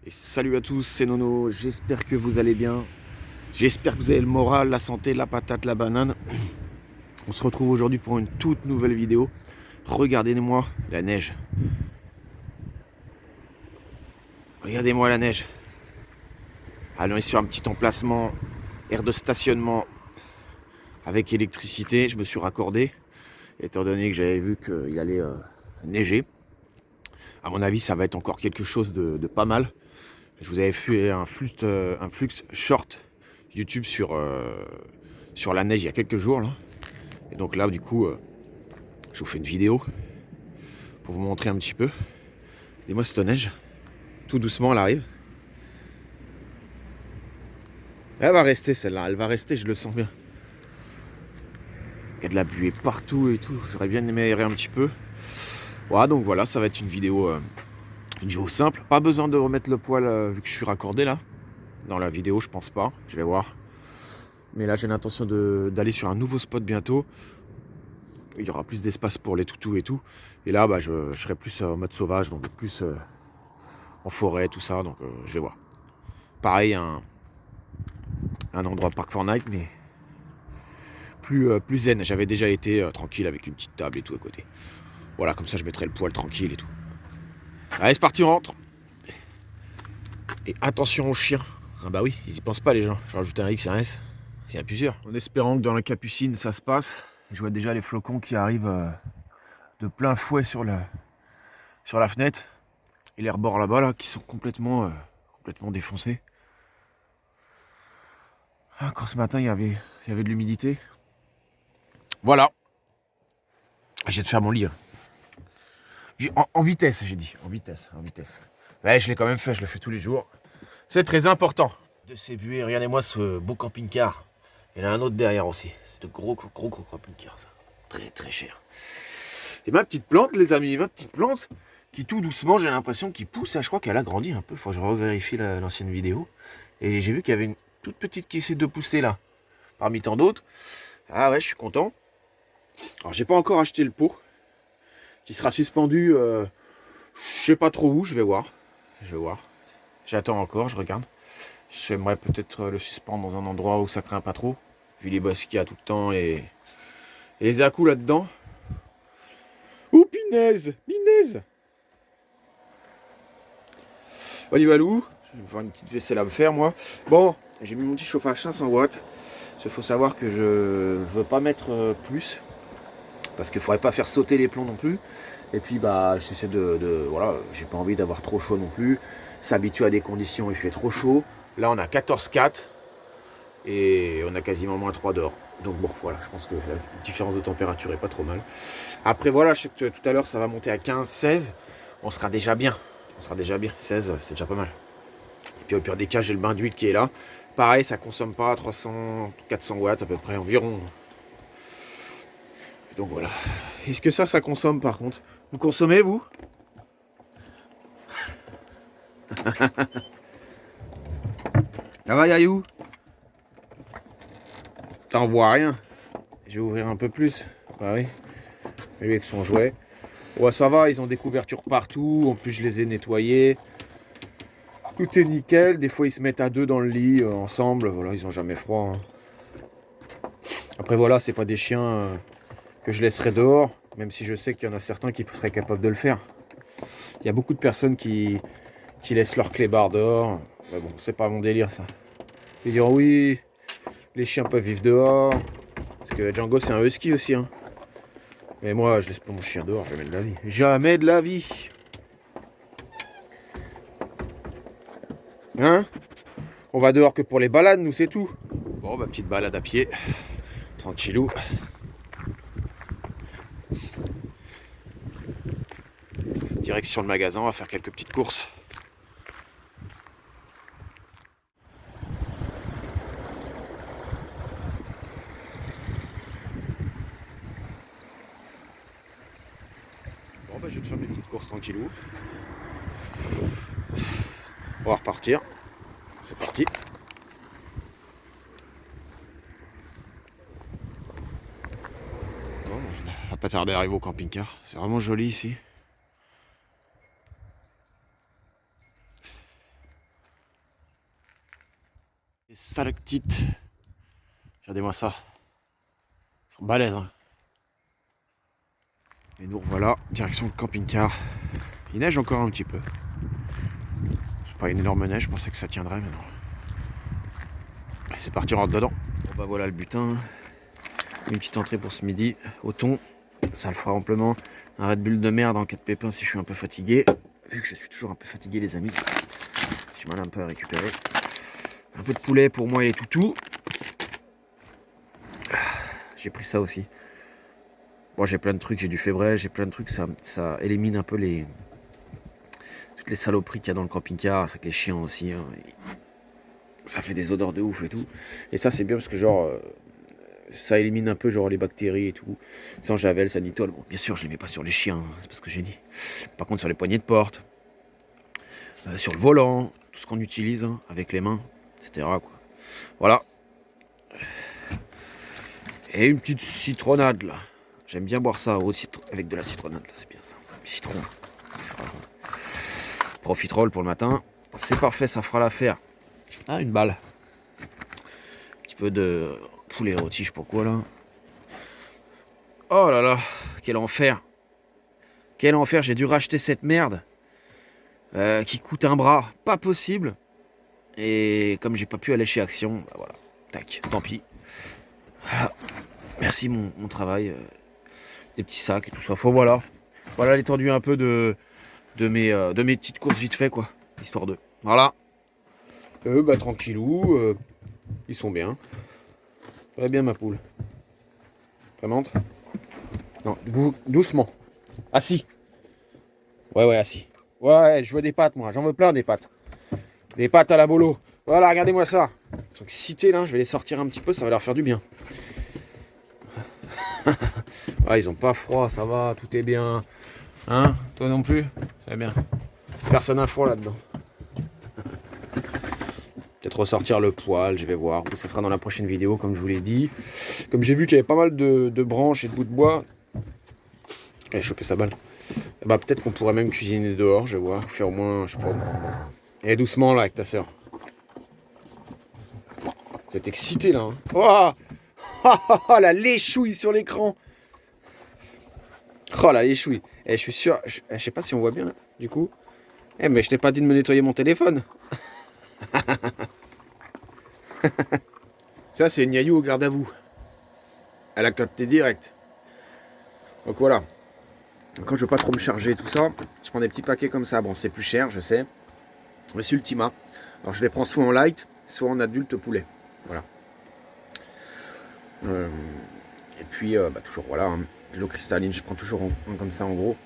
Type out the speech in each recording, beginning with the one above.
Et salut à tous, c'est Nono, j'espère que vous allez bien. J'espère que vous avez le moral, la santé, la patate, la banane. On se retrouve aujourd'hui pour une toute nouvelle vidéo. Regardez-moi la neige. Regardez-moi la neige. Allons on est sur un petit emplacement, aire de stationnement avec électricité. Je me suis raccordé, étant donné que j'avais vu qu'il allait neiger. À mon avis, ça va être encore quelque chose de pas mal. Je vous avais fait un flux short YouTube sur la neige il y a quelques jours là. Et donc là, du coup, je vous fais une vidéo pour vous montrer un petit peu. Regardez-moi cette neige. Tout doucement, elle arrive. Elle va rester celle-là, elle va rester, je le sens bien. Il y a de la buée partout et tout. J'aurais bien aimé aérer un petit peu. Voilà, donc voilà, ça va être une vidéo simple. Pas besoin de remettre le poil vu que je suis raccordé là. Dans la vidéo, je pense pas. Je vais voir. Mais là, j'ai l'intention d'aller sur un nouveau spot bientôt. Il y aura plus d'espace pour les toutous et tout. Et là, bah, je serai plus en mode sauvage, donc plus en forêt, tout ça. Donc je vais voir. Pareil, un endroit Park Fortnite, mais plus zen. J'avais déjà été tranquille avec une petite table et tout à côté. Voilà, comme ça je mettrai le poil tranquille et tout. Allez, c'est parti, on rentre. Et attention aux chiens. Ah bah oui, ils y pensent pas les gens. J'ai rajouté un X et un S. Il y en a plusieurs. En espérant que dans la capucine ça se passe. Je vois déjà les flocons qui arrivent de plein fouet sur la fenêtre. Et les rebords là-bas là, qui sont complètement défoncés. Encore ce matin il y avait de l'humidité. Voilà. J'ai de faire mon lit. En vitesse, j'ai dit. En vitesse. Ouais, je l'ai quand même fait, je le fais tous les jours. C'est très important de ces buées. Regardez-moi ce beau camping-car. Il y en a un autre derrière aussi. C'est de gros camping-car, ça. Très, très cher. Et ma petite plante, les amis, ma petite plante, qui tout doucement, j'ai l'impression qu'il pousse. Je crois qu'elle a grandi un peu. Faut que je revérifie l'ancienne vidéo. Et j'ai vu qu'il y avait une toute petite qui essaie de pousser là. Parmi tant d'autres. Ah ouais, je suis content. Alors, j'ai pas encore acheté le pot. Qui sera suspendu, je sais pas trop où, je vais voir. J'attends encore, je regarde. J'aimerais peut-être le suspendre dans un endroit où ça craint pas trop, vu les bosses qu'il y a tout le temps et les à-coups là-dedans. Ouh, pinaise. Valou, je vais me faire une petite vaisselle à me faire, moi. Bon, j'ai mis mon petit chauffage 500 watts. Il faut savoir que je veux pas mettre plus, parce qu'il faudrait pas faire sauter les plombs non plus. Et puis bah j'essaie voilà, j'ai pas envie d'avoir trop chaud non plus. S'habituer à des conditions, il fait trop chaud. Là on a 14,4 et on a quasiment moins 3 dehors. Donc bon voilà, je pense que la différence de température est pas trop mal. Après voilà, je sais que tout à l'heure ça va monter à 15, 16. On sera déjà bien. 16, c'est déjà pas mal. Et puis au pire des cas, j'ai le bain d'huile qui est là. Pareil, ça consomme pas 300, 400 watts à peu près environ. Donc voilà. Est-ce que ça consomme par contre? Vous consommez vous? Ça va Yayou? T'en vois rien. Je vais ouvrir un peu plus. Bah oui. Lui avec son jouet. Ouais, ça va, ils ont des couvertures partout. En plus, je les ai nettoyées. Tout est nickel. Des fois, ils se mettent à deux dans le lit ensemble. Voilà, ils ont jamais froid. Hein. Après, voilà, c'est pas des chiens que je laisserai dehors. Même si je sais qu'il y en a certains qui seraient capables de le faire. Il y a beaucoup de personnes qui laissent leur clébard dehors. Mais bon, c'est pas mon délire ça. Ils diront oui, les chiens peuvent vivre dehors. Parce que Django c'est un husky aussi. Hein. Mais moi je laisse pas mon chien dehors, jamais de la vie. Jamais de la vie. Hein? On va dehors que pour les balades, nous c'est tout. Bon bah petite balade à pied. Tranquillou. Direction le magasin, on va faire quelques petites courses. Bon bah je vais te faire mes petites courses tranquillou. On va repartir. C'est parti. Bon, on va pas tarder à arriver au camping-car. C'est vraiment joli ici. stalactites. Regardez-moi ça. Ils sont balèzes. Hein. Et nous voilà, direction le camping-car. Il neige encore un petit peu. C'est pas une énorme neige, je pensais que ça tiendrait, mais non. Allez, c'est parti, on rentre dedans. Bon bah voilà le butin. Une petite entrée pour ce midi au thon. Ça le fera amplement. Un Red Bull de merde en cas de pépin si je suis un peu fatigué. Vu que je suis toujours un peu fatigué les amis. J'ai mal un peu à récupérer. Un peu de poulet pour moi et les toutous. J'ai pris ça aussi. Bon, j'ai plein de trucs, j'ai du févret, j'ai plein de trucs, ça élimine un peu toutes les saloperies qu'il y a dans le camping-car, c'est que les chiens aussi, hein, ça fait des odeurs de ouf et tout. Et ça c'est bien parce que genre, ça élimine un peu genre les bactéries et tout. Sans javel, sanitol, bon bien sûr je les mets pas sur les chiens, hein, c'est pas ce que j'ai dit. Par contre sur les poignées de porte, sur le volant, tout ce qu'on utilise hein, avec les mains, etc. quoi. Voilà. Et une petite citronnade là. J'aime bien boire ça avec de la citronnade, là, c'est bien ça. Citron. Profiterole pour le matin. C'est parfait, ça fera l'affaire. Ah, une balle. Un petit peu de poulet rôti, je sais pas quoi là. Oh là là, quel enfer. Quel enfer, j'ai dû racheter cette merde. Qui coûte un bras, pas possible. Et comme j'ai pas pu aller chez Action, bah voilà. Tac, tant pis. Voilà. Merci mon travail. Des petits sacs et tout ça. Faut voilà l'étendue un peu de mes petites courses vite fait quoi. Histoire de. Voilà. Bah tranquillou. Ils sont bien. Très bien ma poule. Ça monte? Non, vous doucement. Assis. Ouais assis. Ouais, je veux des pâtes moi, j'en veux plein des pâtes. Des pâtes à la bolo. Voilà, regardez-moi ça. Ils sont excités là, je vais les sortir un petit peu, ça va leur faire du bien. Ah, ils ont pas froid, ça va, tout est bien. Hein? Toi non plus? C'est bien. Personne n'a froid là-dedans. Peut-être ressortir le poil, je vais voir. Ça sera dans la prochaine vidéo, comme je vous l'ai dit. Comme j'ai vu qu'il y avait pas mal de branches et de bouts de bois. Allez, choper sa balle. Bah, peut-être qu'on pourrait même cuisiner dehors, je vais voir. Faire au moins, je sais pas. Et doucement là avec ta soeur. Vous êtes excité là. Hein. Oh, la léchouille sur l'écran. Oh la léchouille. Et je suis sûr, je sais pas si on voit bien là, du coup. Mais je t'ai pas dit de me nettoyer mon téléphone. Ça c'est Niaïou au garde à vous. Elle a capté direct. Donc voilà. Quand je veux pas trop me charger tout ça, je prends des petits paquets comme ça. Bon c'est plus cher je sais. Mais c'est Ultima. Alors je les prends soit en light, soit en adulte poulet. Voilà. Et puis bah, toujours voilà. Hein. L'eau cristalline, je prends toujours comme ça en gros.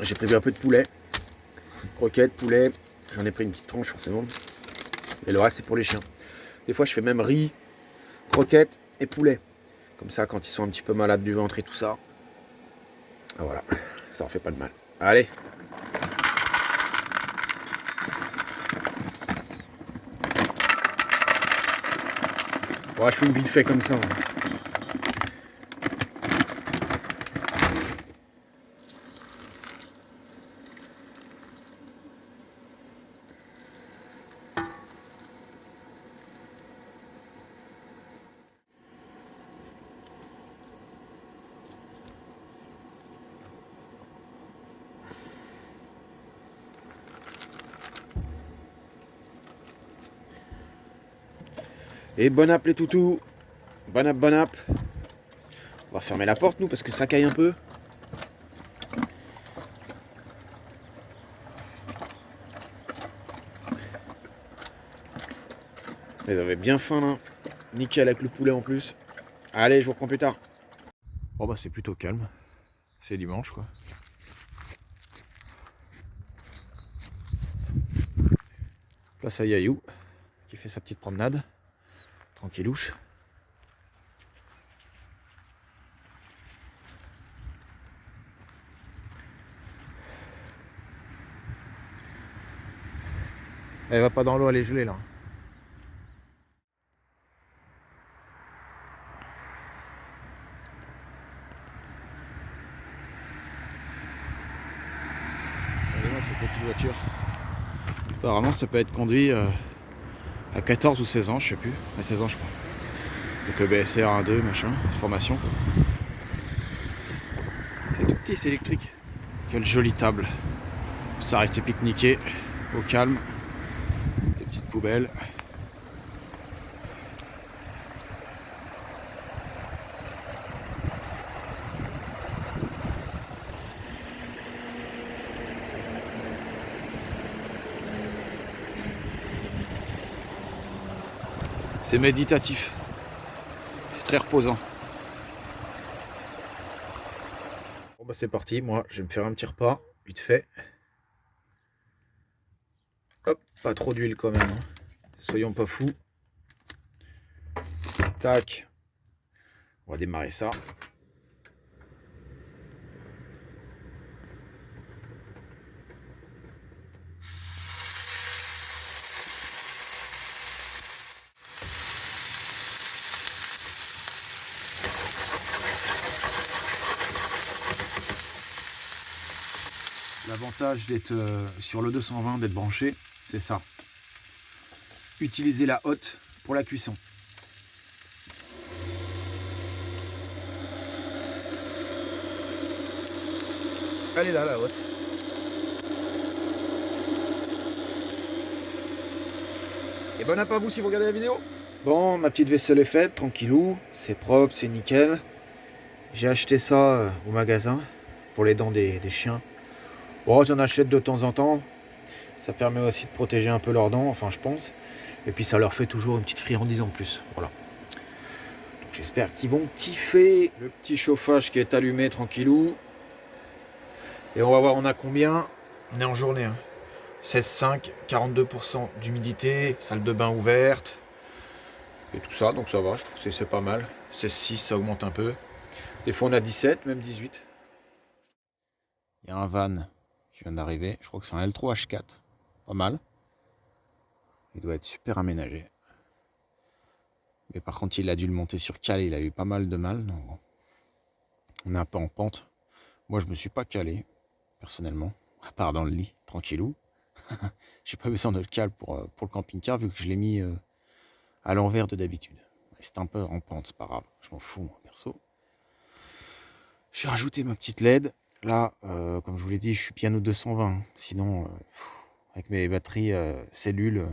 J'ai prévu un peu de poulet. Croquettes, poulet. J'en ai pris une petite tranche forcément. Et le reste c'est pour les chiens. Des fois je fais même riz, croquettes et poulet. Comme ça quand ils sont un petit peu malades du ventre et tout ça. Ah, voilà, ça en fait pas de mal. Allez. Ouais, je fais une vite fait comme ça. Et bon app les toutous. Bon app. On va fermer la porte nous parce que ça caille un peu. Ils avaient bien faim là. Nickel avec le poulet en plus. Allez, je vous reprends plus tard. Bon bah c'est plutôt calme. C'est dimanche quoi. Place à Yayou qui fait sa petite promenade. Tranquillouche. Elle va pas dans l'eau, elle est gelée là. Regardez-moi cette petite voiture. Apparemment ça peut être conduit À 14 ou 16 ans, je sais plus. À 16 ans, je crois. Donc le BSR 1.2, machin, formation. C'est tout petit, c'est électrique. Quelle jolie table. Pour s'arrêter pique-niquer au calme. Des petites poubelles. C'est méditatif. C'est très reposant. Bon bah c'est parti, moi je vais me faire un petit repas, vite fait. Hop, pas trop d'huile quand même, hein. Soyons pas fous. Tac. On va démarrer ça. L'avantage d'être sur le 220, d'être branché, c'est ça. Utiliser la hotte pour la cuisson. Elle est là, la hotte. Et bon app à vous si vous regardez la vidéo. Bon, ma petite vaisselle est faite, tranquillou. C'est propre, c'est nickel. J'ai acheté ça au magasin pour les dents des chiens. Bon, j'en achète de temps en temps. Ça permet aussi de protéger un peu leurs dents, enfin je pense. Et puis ça leur fait toujours une petite friandise en plus. Voilà. Donc j'espère qu'ils vont kiffer. Le petit chauffage qui est allumé tranquillou. Et on va voir on a combien. On est en journée. 16,5, 42% d'humidité, salle de bain ouverte. Et tout ça, donc ça va, je trouve que c'est pas mal. 16,6, ça augmente un peu. Des fois on a 17, même 18. Il y a un van qui vient d'arriver. Je crois que c'est un L3 H4. Pas mal. Il doit être super aménagé. Mais par contre, il a dû le monter sur cale. Il a eu pas mal de mal. Donc on est un peu en pente. Moi, je me suis pas calé, personnellement. À part dans le lit, tranquillou. J'ai pas besoin de le cale pour le camping-car, vu que je l'ai mis à l'envers de d'habitude. C'est un peu en pente, c'est pas grave. Je m'en fous, moi, perso. J'ai rajouté ma petite LED. Là, comme je vous l'ai dit, je suis piano 220. Sinon, avec mes batteries cellules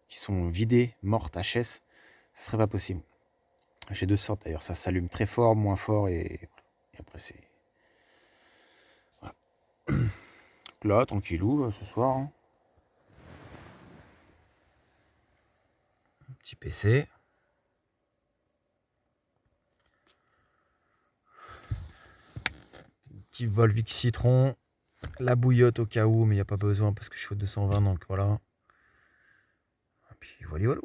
qui sont vidées, mortes, HS, ça serait pas possible. J'ai deux sortes d'ailleurs, ça s'allume très fort, moins fort et après c'est... Voilà. Donc là, tranquillou, ce soir. Hein. Un petit PC. Petit Volvic citron. La bouillotte au cas où, mais il n'y a pas besoin parce que je suis au 220, donc voilà. Et puis voilà, voilà.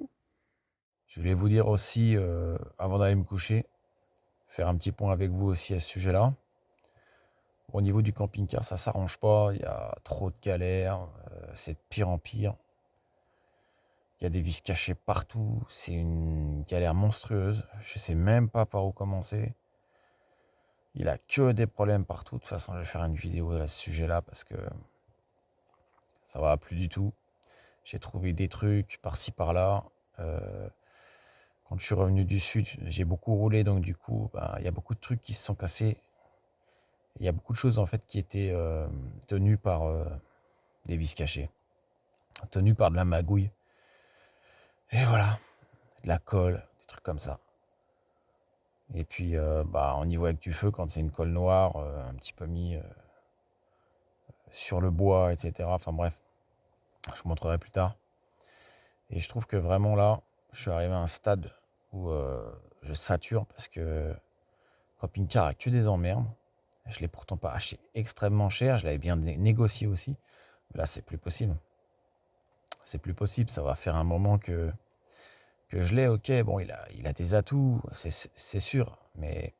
Je voulais vous dire aussi, avant d'aller me coucher, faire un petit point avec vous aussi à ce sujet-là. Au niveau du camping-car, ça s'arrange pas, il y a trop de galères, c'est de pire en pire. Il y a des vis cachées partout, c'est une galère monstrueuse. Je sais même pas par où commencer. Il a que des problèmes partout. De toute façon, je vais faire une vidéo à ce sujet-là parce que ça va plus du tout. J'ai trouvé des trucs par-ci par-là. Quand je suis revenu du sud, j'ai beaucoup roulé, donc du coup, il y a beaucoup de trucs qui se sont cassés. Il y a beaucoup de choses en fait qui étaient tenues par des vis cachées, tenues par de la magouille. Et voilà, de la colle, des trucs comme ça. Et puis, on y voit avec du feu quand c'est une colle noire, un petit peu mis sur le bois, etc. Enfin bref, je vous montrerai plus tard. Et je trouve que vraiment là, je suis arrivé à un stade où je sature parce que camping-car a que des emmerdes. Je ne l'ai pourtant pas acheté extrêmement cher, je l'avais bien négocié aussi. Mais là, c'est plus possible. C'est plus possible, ça va faire un moment que je l'ai, ok, bon, il a des atouts, c'est sûr, mais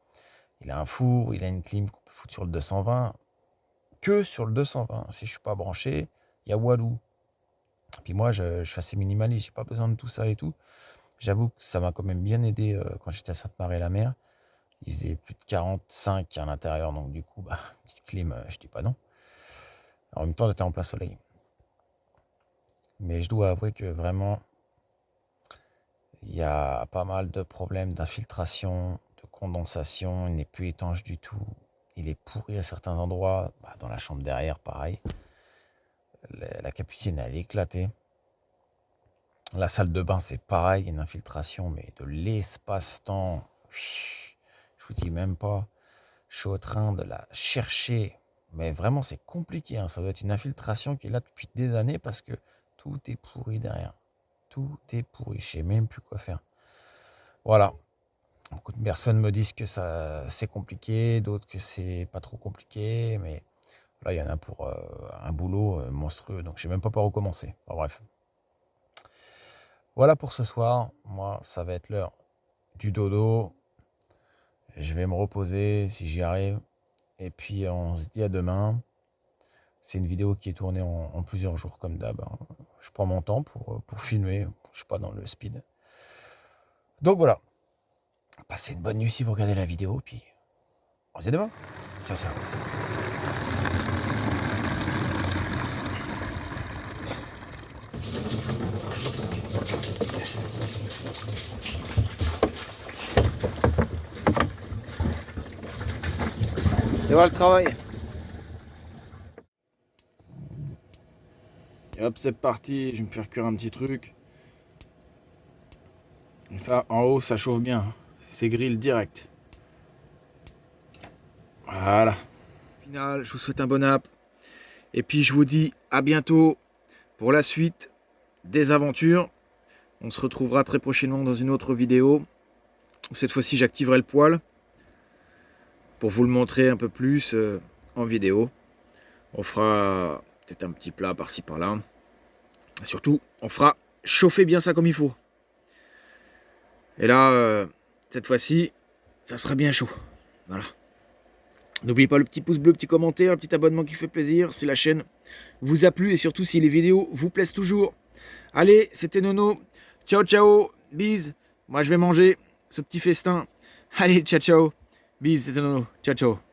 il a un four, il a une clim qu'on peut foutre sur le 220, que sur le 220. Si je suis pas branché, il y a Walou. Puis moi, je suis assez minimaliste, j'ai pas besoin de tout ça et tout. J'avoue que ça m'a quand même bien aidé quand j'étais à Sainte-Marie-la-Mer. Il faisait plus de 45 à l'intérieur, donc du coup, petite clim, je dis pas non. En même temps, j'étais en plein soleil. Mais je dois avouer que vraiment, Il y a pas mal de problèmes d'infiltration, de condensation. Il n'est plus étanche du tout. Il est pourri à certains endroits. Dans la chambre derrière, pareil. La capucine, elle est éclatée. La salle de bain, c'est pareil. Une infiltration, mais de l'espace-temps. Je vous dis même pas. Je suis en train de la chercher. Mais vraiment, c'est compliqué, hein. Ça doit être une infiltration qui est là depuis des années parce que tout est pourri derrière. Tout est pourri. Je sais même plus quoi faire. Voilà. Beaucoup de personnes me disent que ça c'est compliqué, d'autres que c'est pas trop compliqué, mais là il y en a pour un boulot monstrueux, donc je sais même pas par où commencer. Enfin, bref. Voilà pour ce soir. Moi, ça va être l'heure du dodo. Je vais me reposer si j'y arrive. Et puis on se dit à demain. C'est une vidéo qui est tournée en plusieurs jours comme d'hab, hein. Je prends mon temps pour filmer. Je suis pas dans le speed. Donc voilà. Passez une bonne nuit si vous regardez la vidéo. Puis on se dit à demain. Ciao, ciao. Et voilà le travail. Et hop, c'est parti. Je vais me faire cuire un petit truc. Et ça, en haut, ça chauffe bien. C'est grill direct. Voilà. Au final, je vous souhaite un bon app. Et puis, je vous dis à bientôt pour la suite des aventures. On se retrouvera très prochainement dans une autre vidéo. Cette fois-ci, j'activerai le poêle pour vous le montrer un peu plus en vidéo. On fera peut-être un petit plat par-ci par-là. Surtout, on fera chauffer bien ça comme il faut. Et là, cette fois-ci, ça sera bien chaud. Voilà. N'oubliez pas le petit pouce bleu, petit commentaire, le petit abonnement qui fait plaisir si la chaîne vous a plu et surtout si les vidéos vous plaisent toujours. Allez, c'était Nono. Ciao, ciao. Bise. Moi, je vais manger ce petit festin. Allez, ciao, ciao. Bise, c'était Nono. Ciao, ciao.